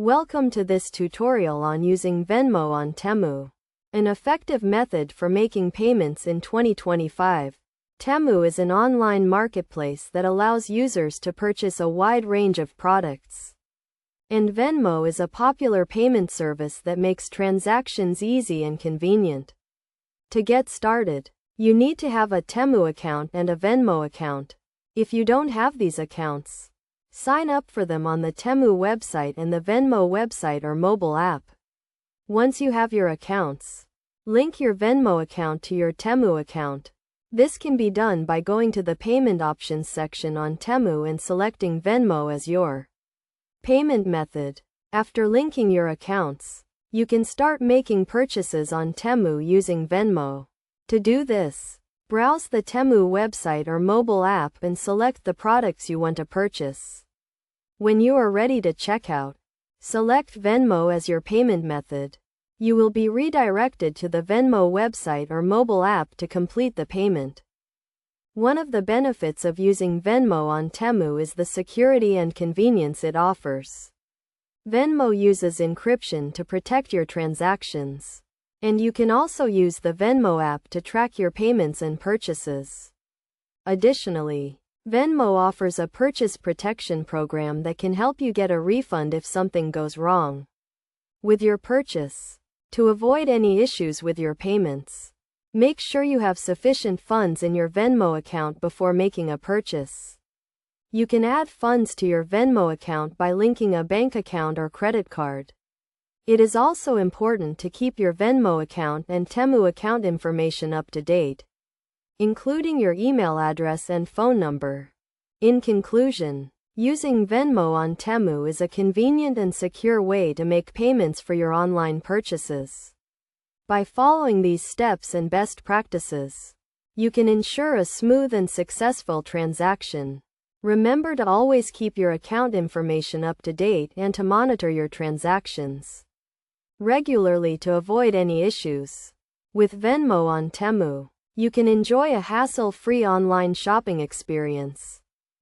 Welcome to this tutorial on using Venmo on Temu, an effective method for making payments in 2025. Temu is an online marketplace that allows users to purchase a wide range of products. And Venmo is a popular payment service that makes transactions easy and convenient. To get started, you need to have a Temu account and a Venmo account. If you don't have these accounts, sign up for them on the Temu website and the Venmo website or mobile app. Once you have your accounts, link your Venmo account to your Temu account. This can be done by going to the payment options section on Temu and selecting Venmo as your payment method. After linking your accounts, you can start making purchases on Temu using Venmo. To do this, browse the Temu website or mobile app and select the products you want to purchase. When you are ready to check out, select Venmo as your payment method. You will be redirected to the Venmo website or mobile app to complete the payment. One of the benefits of using Venmo on Temu is the security and convenience it offers. Venmo uses encryption to protect your transactions. And you can also use the Venmo app to track your payments and purchases. Additionally, Venmo offers a purchase protection program that can help you get a refund if something goes wrong with your purchase. To avoid any issues with your payments, make sure you have sufficient funds in your Venmo account before making a purchase. You can add funds to your Venmo account by linking a bank account or credit card. It is also important to keep your Venmo account and Temu account information up to date, including your email address and phone number. In conclusion, using Venmo on Temu is a convenient and secure way to make payments for your online purchases. By following these steps and best practices, you can ensure a smooth and successful transaction. Remember to always keep your account information up to date and to monitor your transactions regularly to avoid any issues. With Venmo on Temu, you can enjoy a hassle-free online shopping experience.